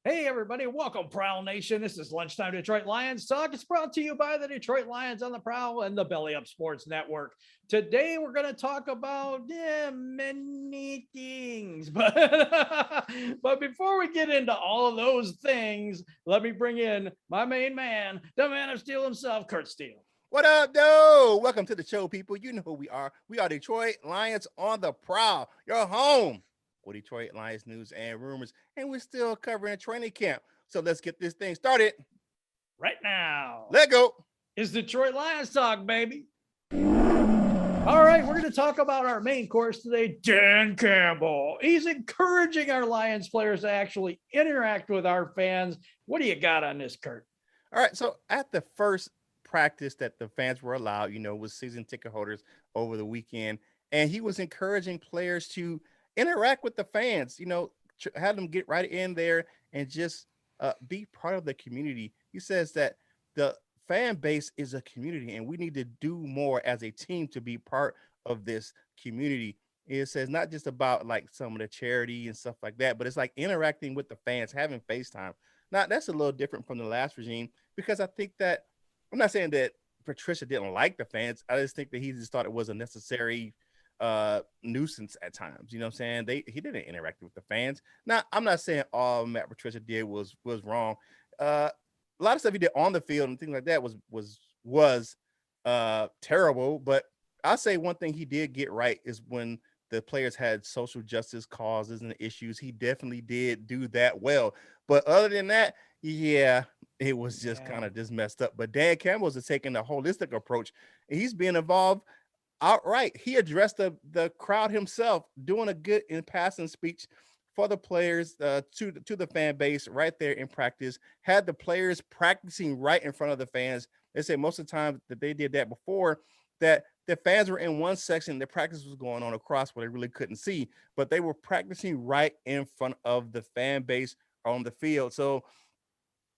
Hey, everybody, welcome, Prowl Nation. This is Lunchtime Detroit Lions Talk. It's brought to you by the Detroit Lions on the Prowl and the Belly Up Sports Network. Today, we're going to talk about many things. But before we get into all of those things, let me bring in my main man, the man of steel himself, Curt Steele. What up, though? Welcome to the show, people. You know who we are. We are Detroit Lions on the Prowl, your home for Detroit Lions news and rumors. And we're still covering training camp. So let's get this thing started. Right now, Let go. It's Detroit Lions Talk, baby. All right, we're going to talk about our main course today, Dan Campbell. He's encouraging our Lions players to actually interact with our fans. What do you got on this, Curt? All right. So at the first practice that the fans were allowed, was season ticket holders over the weekend. And he was encouraging players to interact with the fans, have them get right in there and just be part of the community. He says that the fan base is a community and we need to do more as a team to be part of this community. It says not just about like some of the charity and stuff like that, but it's like interacting with the fans, having FaceTime. Now, that's a little different from the last regime because I think that I'm not saying that Patricia didn't like the fans. I just think that he just thought it was a necessary nuisance at times. You know what I'm saying? He didn't interact with the fans. Now, I'm not saying all Matt Patricia did was wrong. A lot of stuff he did on the field and things like that was terrible. But I'll say one thing he did get right is when the players had social justice causes and issues. He definitely did do that well. But other than that, yeah, it was just kind of just messed up. But Dan Campbell's is taking a holistic approach. He's being involved outright. He addressed the crowd himself, doing a good in passing speech for the players to the fan base right there in practice. Had the players practicing right in front of the fans. They say most of the time that they did that before, that the fans were in one section, the practice was going on across where they really couldn't see, but they were practicing right in front of the fan base on the field. So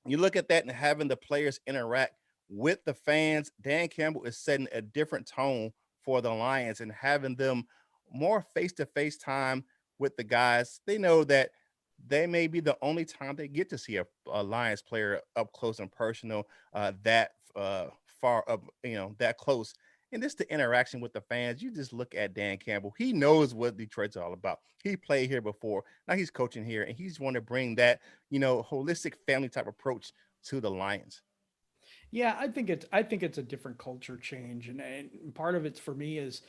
you look at that and having the players interact with the fans, Dan Campbell is setting a different tone for the Lions and having them more face-to-face time with the guys. They know that they may be the only time they get to see a Lions player up close and personal, that far up, that close. And this the interaction with the fans. You just look at Dan Campbell. He knows what Detroit's all about. He played here before. Now he's coaching here, and he's want to bring that, holistic family type approach to the Lions. Yeah, I think it's a different culture change, and part of it for me is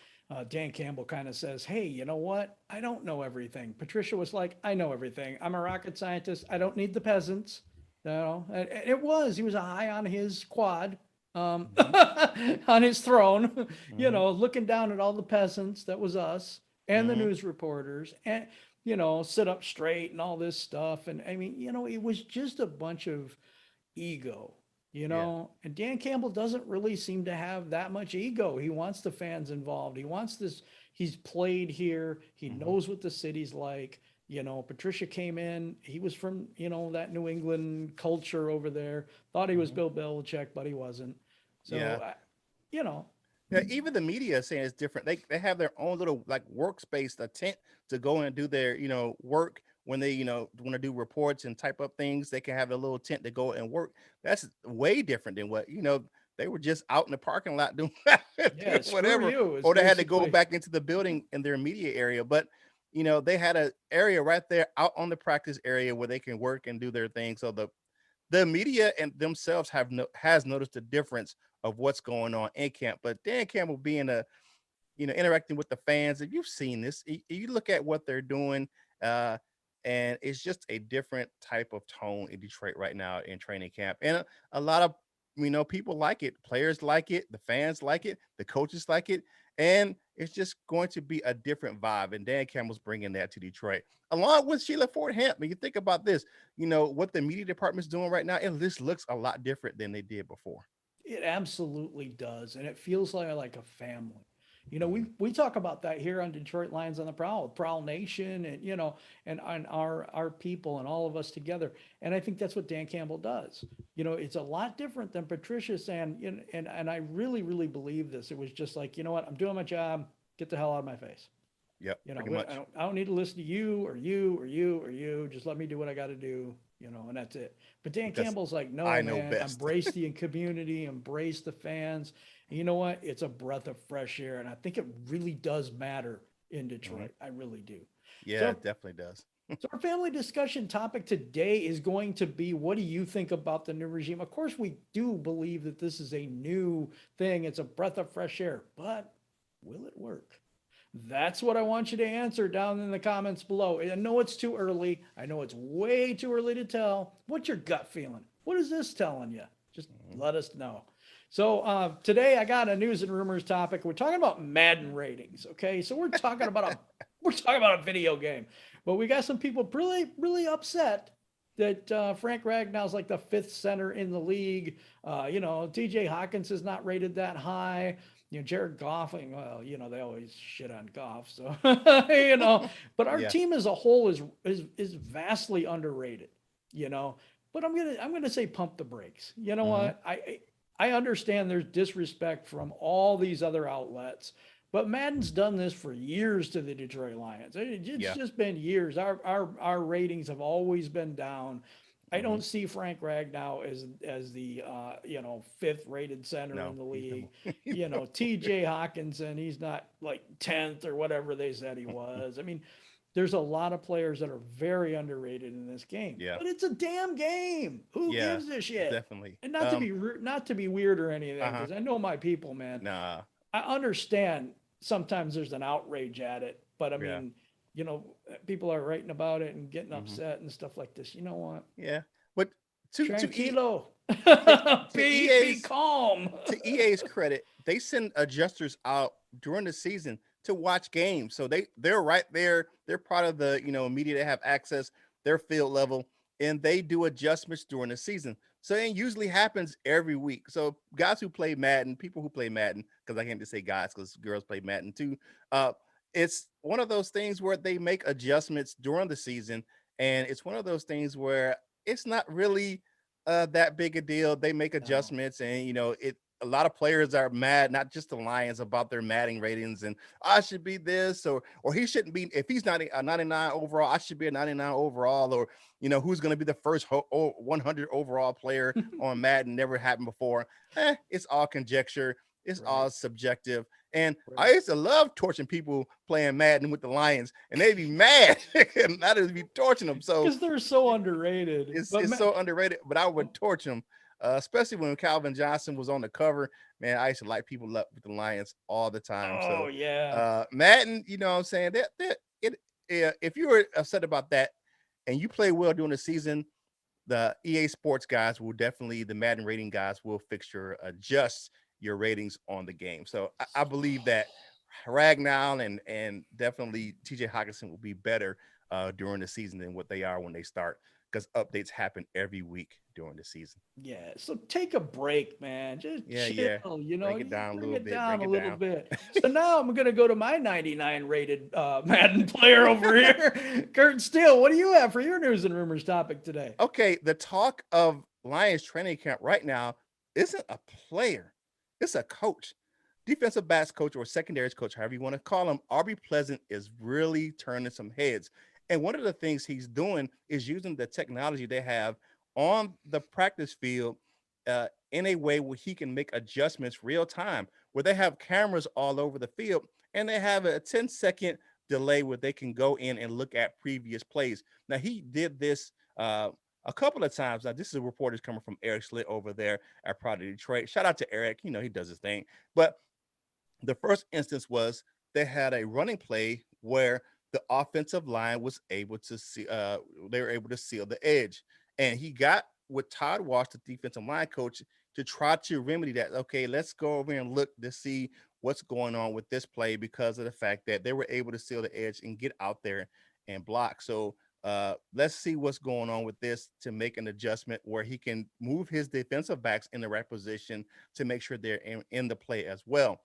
Dan Campbell kind of says, "Hey, you know what? I don't know everything." Patricia was like, "I know everything. I'm a rocket scientist. I don't need the peasants." And he was high on his quad, Mm-hmm. on his throne, Mm-hmm. looking down at all the peasants. That was us and the Mm-hmm. news reporters, and sit up straight and all this stuff. And I mean, it was just a bunch of ego, Yeah. and Dan Campbell doesn't really seem to have that much ego. He wants the fans involved. He wants this. He's played here. He Mm-hmm. knows what the city's like. Patricia came in. He was from, that New England culture over there. Thought he was Mm-hmm. Bill Belichick, but he wasn't. So, Yeah. you know, Yeah, even the media is saying it's different. They have their own little like workspace, a tent to go and do their work when they want to do reports and type up things. They can have a little tent to go and work. That's way different than what they were just out in the parking lot doing, doing yeah, screw whatever, you is or they had to go basically. back into the building in their media area. But they had an area right there out on the practice area where they can work and do their thing. So the media and themselves has noticed the difference of what's going on in camp. But Dan Campbell being interacting with the fans, if you've seen this, you look at what they're doing, uh, and it's just a different type of tone in Detroit right now in training camp, and a lot of people like it, players like it, the fans like it, the coaches like it, and it's just going to be a different vibe. And Dan Campbell's bringing that to Detroit, along with Sheila Ford Hamp. When you think about this, what the media department's doing right now, it just looks a lot different than they did before. It absolutely does, and it feels like a family. We Mm-hmm. we talk about that here on Detroit Lions on the Prowl, Prowl Nation, and and our people and all of us together. And I think that's what Dan Campbell does. It's a lot different than Patricia saying, and I really believe this. It was just like, you know what, I'm doing my job. Get the hell out of my face. Yep, pretty I much. don't I don't need to listen to you or you or you or you. Just let me do what I got to do. and that's it. But Dan because Campbell's like, no, I know man, best. embrace the community, embrace the fans. And you know what? It's a breath of fresh air. And I think it really does matter in Mhm. Detroit. I really do. Yeah, So it definitely does. so our family discussion topic today is going to be, what do you think about the new regime? Of course, we do believe that this is a new thing. It's a breath of fresh air, but will it work? That's what I want you to answer down in the comments below. I know it's too early. I know it's way too early to tell. What's your gut feeling? What is this telling you? Just Mhm. let us know. So today I got a news and rumors topic. We're talking about Madden ratings. Okay, so we're talking about a video game, but we got some people really upset that Frank Ragnow's like the fifth center in the league. TJ Hawkins is not rated that high. Jared Goff, well, they always shit on Goff. So, but our Yeah. team as a whole is vastly underrated, you know. But I'm gonna say pump the brakes. You know Hmm. what? I understand there's disrespect from all these other outlets, but Madden's done this for years to the Detroit Lions. It's Yeah. just been years. Our ratings have always been down. I Hmm. don't see Frank Ragnow as the fifth rated center in No, the he's league. no. He's no. TJ Hawkinson, he's not like 10th or whatever they said he was. I mean, there's a lot of players that are very underrated in this game, Yeah. but it's a damn game. Who Yeah. gives a shit? Definitely. And not to be weird or anything, Uh-huh. because I know my people, man. Nah. I understand sometimes there's an outrage at it, but I Yeah. mean, you know, people are writing about it and getting Hmm. upset and stuff like this. You know what? Yeah. But to Tranquilo. to to Be EA's calm. to EA's credit, they send adjusters out during the season to watch games. So they're right there. They're part of the media that have access, their field level, and they do adjustments during the season. So it usually happens every week. So guys who play Madden, people who play Madden, because I can't just say guys because girls play Madden too. Uh, it's one of those things where they make adjustments during the season, and it's one of those things where it's not really that big a deal. They make No. adjustments, and it. A lot of players are mad, not just the Lions, about their Madden ratings, and I should be this, or he shouldn't be. If he's not a 99 overall, I should be a 99 overall, or who's going to be the first 100 overall player on Madden? Never happened before. It's all conjecture. It's Right. all subjective. And I Right. used to love torching people playing Madden with the Lions, and they'd be mad, and I'd be torching them. So Because they're so underrated. it's so underrated, but I would torch him, especially when Calvin Johnson was on the cover. Man, I used to light people up with the Lions all the time. oh So yeah. Madden, you know what I'm saying? That it if you were upset about that and you play well during the season, the EA Sports guys will definitely, the Madden rating guys will adjust your ratings on the game. So I believe that Ragnow and definitely TJ Hawkinson will be better during the season than what they are when they start, because updates happen every week during the season. Yeah, so take a break, man. Just Yeah, chill, yeah. Break it you down a bring little it bit. down Break a it little down. bit. So now I'm gonna go to my 99 rated Madden player over here, Kurt Steele. What do you have for your news and rumors topic today? Okay, the talk of Lions training camp right now isn't a player, it's a coach. Defensive backs coach or secondaries coach, however you want to call him, Aubrey Pleasant is really turning some heads. And one of the things he's doing is using the technology they have on the practice field in a way where he can make adjustments real time, where they have cameras all over the field and they have a 10-second delay where they can go in and look at previous plays. Now, he did this a couple of times. Now, this is a report is coming from Eric Slitt over there at Proud of Detroit. Shout out to Eric. He does his thing. But the first instance was they had a running play where the offensive line was able to see, they were able to seal the edge. And he got with Todd Walsh, the defensive line coach, to try to remedy that. Okay, let's go over and look to see what's going on with this play, because of the fact that they were able to seal the edge and get out there and block. So let's see what's going on with this to make an adjustment where he can move his defensive backs in the right position to make sure they're in the play as well.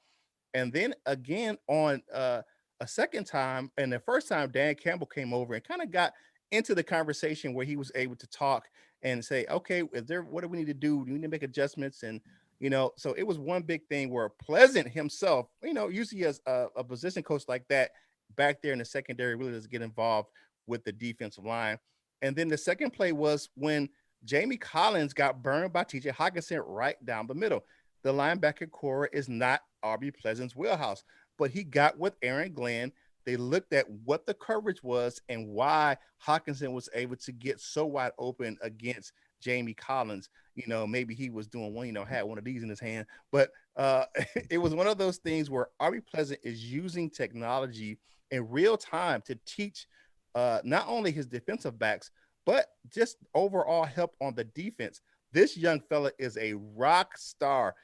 And then again on a second time, and the first time Dan Campbell came over and kind of got into the conversation where he was able to talk and say, okay, is there, what do we need to do? Do we need to make adjustments? And so it was one big thing where Pleasant himself, usually as a position coach like that back there in the secondary, really does get involved with the defensive line. And then the second play was when Jamie Collins got burned by TJ Hawkinson right down the middle. The linebacker core is not Aubrey Pleasant's wheelhouse, but he got with Aaron Glenn. They looked at what the coverage was and why Hawkinson was able to get so wide open against Jamie Collins. Maybe he was doing one, had one of these in his hand, but it was one of those things where Aubrey Pleasant is using technology in real time to teach not only his defensive backs, but just overall help on the defense. This young fella is a rock star.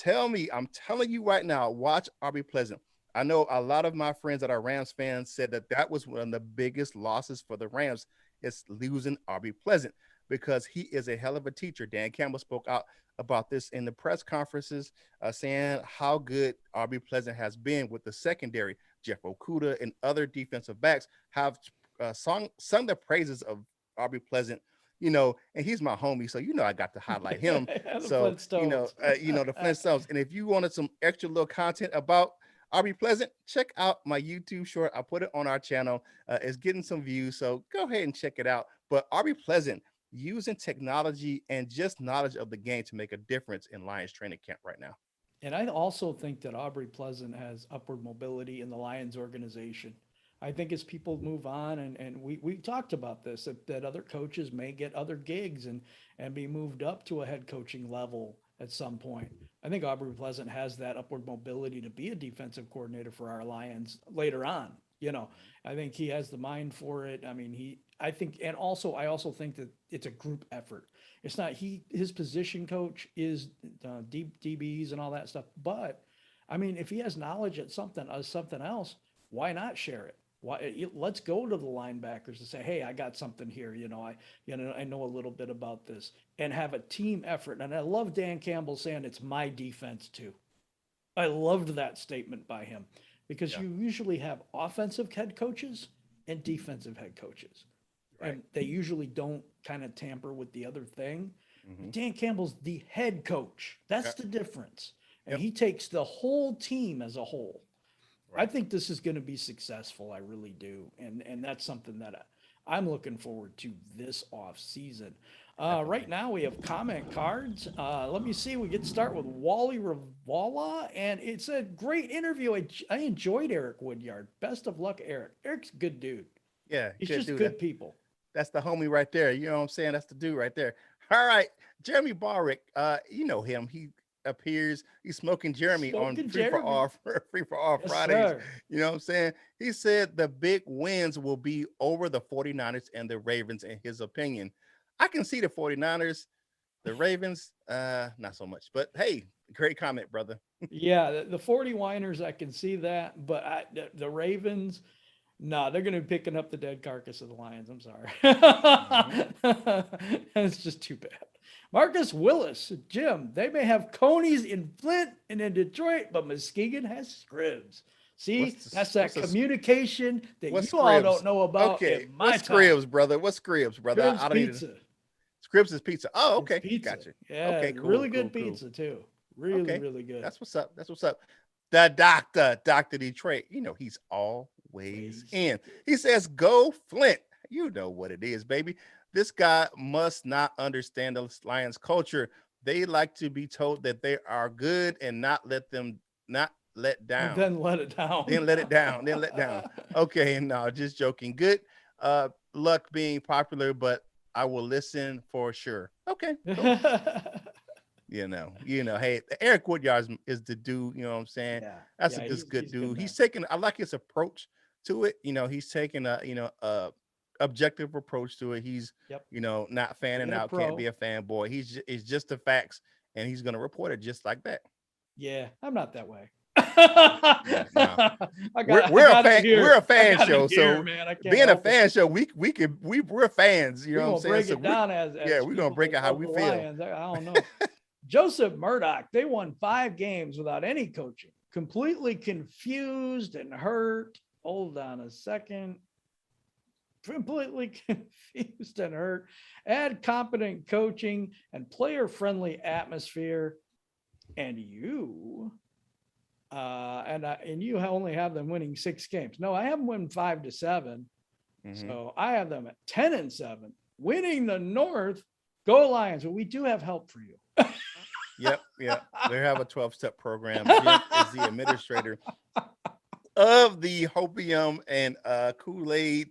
I'm telling you right now, watch Aubrey Pleasant. I know a lot of my friends that are Rams fans said that was one of the biggest losses for the Rams is losing Aubrey Pleasant, because he is a hell of a teacher. Dan Campbell spoke out about this in the press conferences, saying how good Aubrey Pleasant has been with the secondary. Jeff Okudah and other defensive backs have sung the praises of Aubrey Pleasant, and he's my homie, so I got to highlight him. So the Flintstones. And if you wanted some extra little content about Aubrey Pleasant, check out my YouTube short. I put it on our channel. It's getting some views, so go ahead and check it out. But Aubrey Pleasant using technology and just knowledge of the game to make a difference in Lions training camp right now. And I also think that Aubrey Pleasant has upward mobility in the Lions organization. I think as people move on, and we talked about this, that other coaches may get other gigs and be moved up to a head coaching level at some point. I think Aubrey Pleasant has that upward mobility to be a defensive coordinator for our Lions later on. I think he has the mind for it. I mean, I also think that it's a group effort. It's not his position coach is DBs and all that stuff. But I mean, if he has knowledge at something else, why not share it? Let's go to the linebackers and say, hey, I got something here. I know a little bit about this, and have a team effort. And I love Dan Campbell saying it's my defense too. I loved that statement by him, because you usually have offensive head coaches and defensive head coaches. Right. And they usually don't kind of tamper with the other thing. Mm-hmm. Dan Campbell's the head coach. That's the difference. And he takes the whole team as a whole. Right. I think this is going to be successful. I really do. And that's something that I'm looking forward to this off season. Right now we have comment cards. Let me see. We get start with Wally Ravala, and it's a great interview. I enjoyed Eric Woodyard. Best of luck, Eric. Eric's a good dude. Yeah, he's just good people. That's the homie right there. You know what I'm saying? That's the dude right there. All right, Jeremy Barrick. You know him. He appears. He's smoking Jeremy on Free for All yes, Fridays. Sir. You know what I'm saying? He said the big wins will be over the 49ers and the Ravens, in his opinion. I can see the 49ers, the Ravens, not so much. But hey, great comment, brother. Yeah, the 49ers, I can see that. But the Ravens, no, they're going to be picking up the dead carcass of the Lions. I'm sorry. It's just too bad. Marcus Willis, Jim, they may have Conies in Flint and in Detroit, but Muskegon has Scribs. See, that's that communication that you all don't know about. Okay, what's Scribs, brother? What's Scribs, brother? Scribs I don't pizza. Scribs is pizza. Oh, okay. Pizza. Gotcha. Yeah, okay, cool, really good pizza too. Really good. That's what's up. The Dr. Detroit, he's always in. He says, go Flint. You know what it is, baby. This guy must not understand the Lions culture. They like to be told that they are good and not let down. And then let it down. Okay, no, just joking. Good luck being popular, but I will listen for sure. Okay. Cool. Hey, Eric Woodyard is the dude, you know what I'm saying? Yeah. That's a good dude. He's taking, I like his approach to it. He's taking a objective approach to it. He's, not fanning out, can't be a fanboy. It's just the facts, and he's going to report it just like that. Yeah, I'm not that way. We're a fan show, so being a fan show, we're fans. You know what I'm saying? So we're gonna break it how we feel. Lions. I don't know. Joseph Murdoch, they won 5 games without any coaching. Completely confused and hurt. Hold on a second. Completely confused and hurt. Add competent coaching and player-friendly atmosphere, and you. And you only have them winning 6 games. No, I have them winning 5-7. Mm-hmm. So I have them at 10-7 winning the North. Go Lions. Well, we do have help for you. Yep. They have a 12-step program. Jim is the administrator of the Hopium and Kool-Aid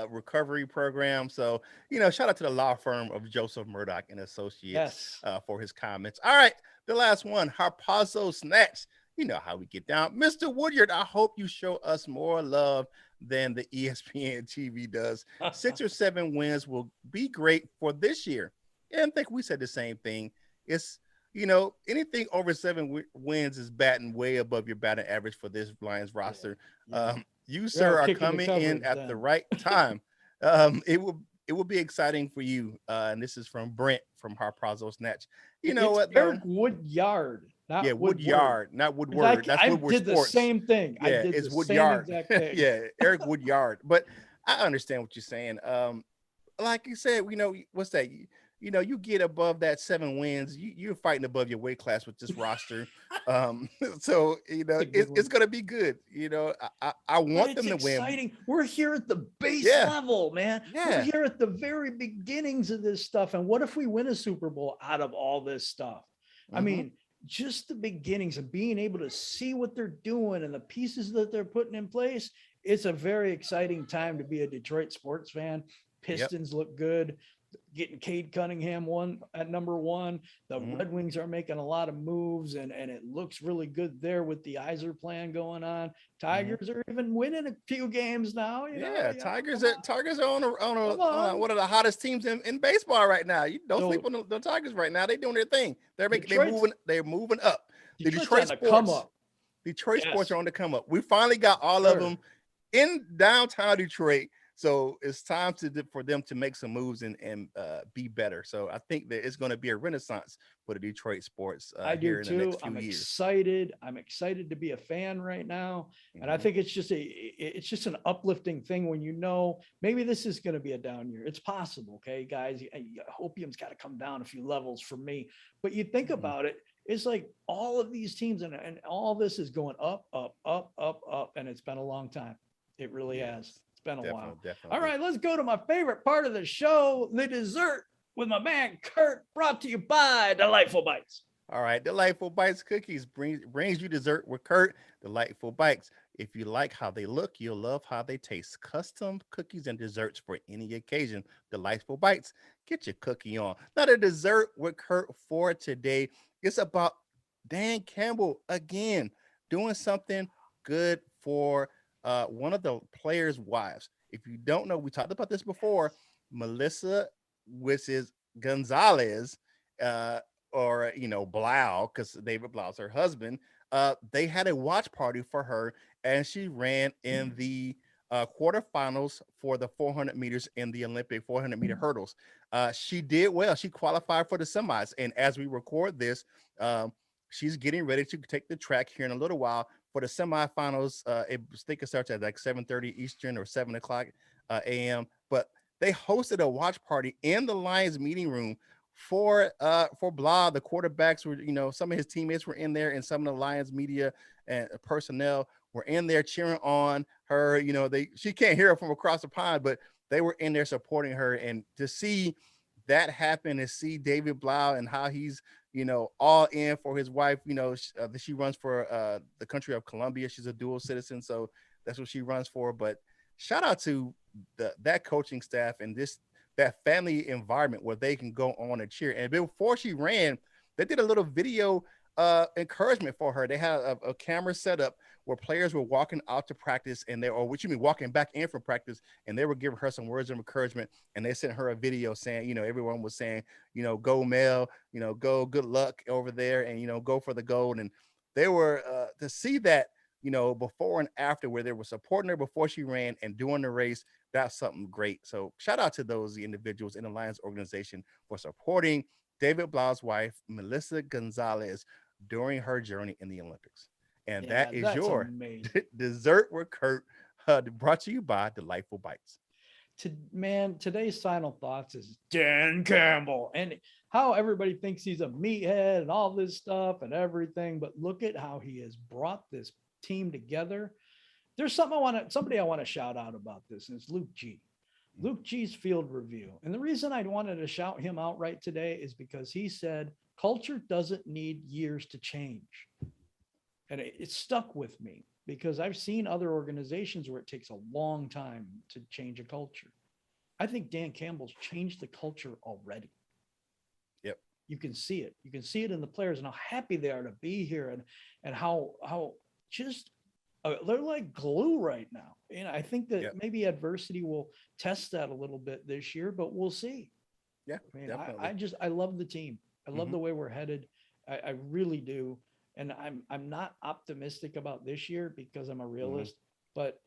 recovery program. So, shout out to the law firm of Joseph Murdoch and Associates Yes. for his comments. All right, the last one, Harpazo Snatch. You know how we get down. Mr. Woodyard, I hope you show us more love than the ESPN TV does. 6 or 7 wins will be great for this year. And I think we said the same thing. It's, anything over 7 wins is batting way above your batting average for this Lions roster. Yeah. You, sir, are coming in at the right time. It will be exciting for you. And this is from Brent from Harpazo Snatch. You know what, though? Eric Woodyard. Yeah, Woodyard, not Woodward. That's Woodward did Sports. The same thing. Yeah, I did it's the Woodyard. same exact thing. Yeah, Eric Woodyard. But I understand what you're saying. Like you said, what's that? You get above that 7 wins, you're fighting above your weight class with this roster. So it's gonna be good. I want them to win. Exciting. We're here at the base level, man. Yeah. We're here at the very beginnings of this stuff. And what if we win a Super Bowl out of all this stuff? I mean, just the beginnings of being able to see what they're doing and the pieces that they're putting in place. It's a very exciting time to be a Detroit sports fan. Pistons look good. Getting Cade Cunningham at number 1. The Red Wings are making a lot of moves and it looks really good there with the Iser plan going on. Tigers are even winning a few games now. Tigers are on one of the hottest teams in baseball right now. You don't sleep on the Tigers right now. They're doing their thing. They're moving up. The Detroit sports are on the come up. We finally got all of them in downtown Detroit. So it's time for them to make some moves and be better. So I think that it's going to be a renaissance for the Detroit sports here in the next few years. Excited. I'm excited to be a fan right now. And I think it's just an uplifting thing when maybe this is going to be a down year. It's possible. Okay, guys, Hopium's got to come down a few levels for me. But you think about it, it's like all of these teams and all this is going up, up, up, up, up. And it's been a long time. It really has. It's been a while. Definitely. All right, let's go to my favorite part of the show, the dessert with my man Curt, brought to you by Delightful Bites. All right, Delightful Bites Cookies brings you dessert with Curt. Delightful Bites. If you like how they look, you'll love how they taste. Custom cookies and desserts for any occasion. Delightful Bites. Get your cookie on. Now, the dessert with Curt for today is about Dan Campbell again doing something good for one of the players' wives. If you don't know, we talked about this before. Melissa, which is Gonzalez, or Blau, because David Blau's her husband. They had a watch party for her, and she ran in the quarterfinals for the 400 meters in the Olympic 400 meter hurdles. She did well. She qualified for the semis, and as we record this, she's getting ready to take the track here in a little while for the semifinals. I think it starts at like 7:30 Eastern or 7 o'clock a.m. But they hosted a watch party in the Lions meeting room for Blah. The quarterbacks were, some of his teammates were in there, and some of the Lions media and personnel were in there cheering on her. She can't hear her from across the pond, but they were in there supporting her. And to see that happen, to see David Blau and how he's all in for his wife. She runs for the country of Colombia. She's a dual citizen, so that's what she runs for. But shout out to that coaching staff and that family environment where they can go on and cheer. And before she ran, they did a little video encouragement for her. They had a camera set up where players were walking out to practice walking back in from practice, and they were giving her some words of encouragement, and they sent her a video saying, everyone was saying, go Mel, go, good luck over there, and, go for the gold. And they were to see that, before and after, where they were supporting her before she ran and during the race. That's something great. So shout out to those individuals in the Lions organization for supporting David Blau's wife, Melissa Gonzalez, during her journey in the Olympics. And that is your dessert with Curt, brought to you by Delightful Bites. Today's final thoughts is Dan Campbell and how everybody thinks he's a meathead and all this stuff and everything. But look at how he has brought this team together. There's somebody I want to shout out about this, and it's Luke G. Luke G's field review. And the reason I wanted to shout him out right today is because he said culture doesn't need years to change. And it stuck with me because I've seen other organizations where it takes a long time to change a culture. I think Dan Campbell's changed the culture already. Yep. You can see it. You can see it in the players and how happy they are to be here, and how just they're like glue right now. And I think that Yep. maybe adversity will test that a little bit this year, but we'll see. Yeah, I mean, definitely. I love the team. I love Mhm. the way we're headed. I really do. And I'm not optimistic about this year because I'm a realist, but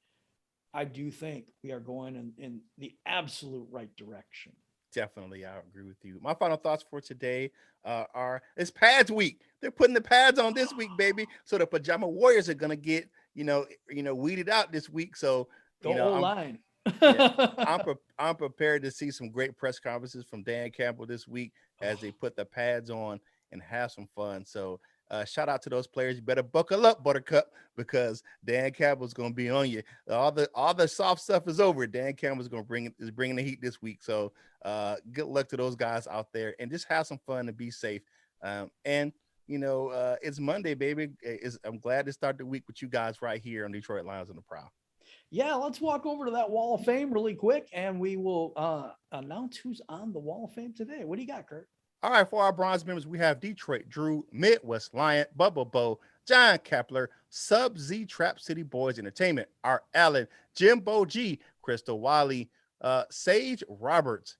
I do think we are going in the absolute right direction. Definitely, I agree with you. My final thoughts for today are: it's pads week. They're putting the pads on this week, baby. So the pajama warriors are gonna get weeded out this week. So Go O I'm line. yeah, I'm prepared to see some great press conferences from Dan Campbell this week as they put the pads on and have some fun. So shout out to those players. You better buckle up, Buttercup, because Dan Campbell's going to be on you. All the soft stuff is over. Dan Campbell's going to bringing the heat this week. So good luck to those guys out there, and just have some fun and be safe. And it's Monday, baby. I'm glad to start the week with you guys right here on Detroit Lions on the Prowl. Yeah, let's walk over to that Wall of Fame really quick, and we will announce who's on the Wall of Fame today. What do you got, Curt? All right, for our bronze members, we have Detroit Drew, Midwest Lion, Bubba Bo, John Kepler, Sub Z Trap City Boys Entertainment, Art Allen, Jimbo G, Crystal Wiley, Sage Roberts,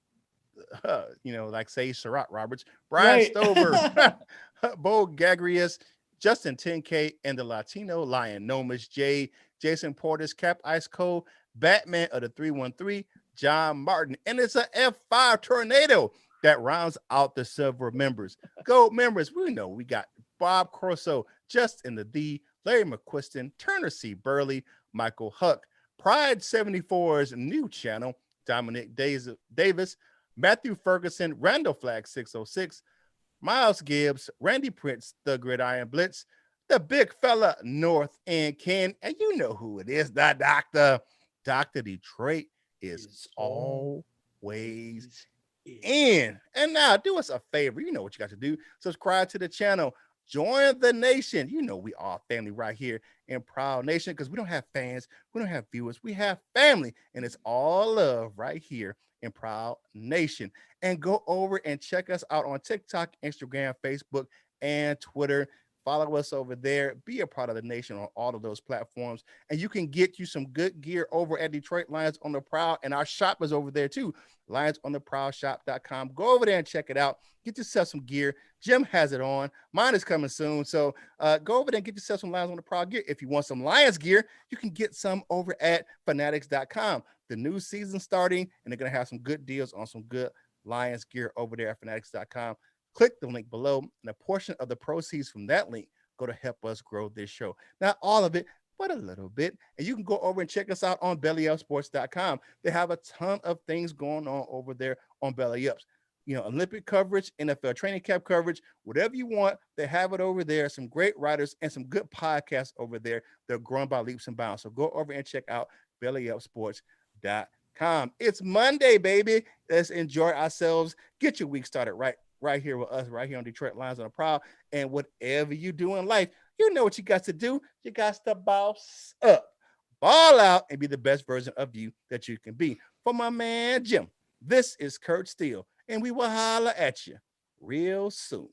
like Sage Surratt Roberts, Brian Right. Stover, Bo Gagrius, Justin 10K, and the Latino Lion, Nomus J, Jason Portis, Cap Ice Cold, Batman of the 313, John Martin, and it's a F5 tornado that rounds out the silver members. Gold members, we know we got Bob Corso, Just in the Larry McQuiston, Turner C. Burley, Michael Huck, Pride 74's new channel, Dominic Davis, Matthew Ferguson, Randall Flag 606, Miles Gibbs, Randy Prince, the Gridiron Blitz, the big fella North End Ken, and you know who it is, the doctor. Dr. Detroit is always in. And now do us a favor. You know what you got to do. Subscribe to the channel. Join the nation. You know we are family right here in Prowl Nation, because we don't have fans. We don't have viewers. We have family. And it's all love right here in Prowl Nation. And go over and check us out on TikTok, Instagram, Facebook, and Twitter. Follow us over there. Be a part of the nation on all of those platforms. And you can get you some good gear over at Detroit Lions on the Prowl. And our shop is over there too. LionsOnTheProwlShop.com. Go over there and check it out. Get yourself some gear. Jim has it on. Mine is coming soon. So go over there and get yourself some Lions on the Prowl gear. If you want some Lions gear, you can get some over at Fanatics.com. The new season starting, and they're going to have some good deals on some good Lions gear over there at Fanatics.com. Click the link below, and a portion of the proceeds from that link go to help us grow this show. Not all of it, but a little bit. And you can go over and check us out on bellyupsports.com. They have a ton of things going on over there on Belly Ups. Olympic coverage, NFL training camp coverage, whatever you want, they have it over there. Some great writers and some good podcasts over there. They're growing by leaps and bounds. So go over and check out bellyupsports.com. It's Monday, baby. Let's enjoy ourselves. Get your week started right here with us, right here on Detroit Lions on the Prowl. And whatever you do in life, you know what you got to do. You got to boss up, ball out, and be the best version of you that you can be. For my man, Jim, this is Curt Steele, and we will holler at you real soon.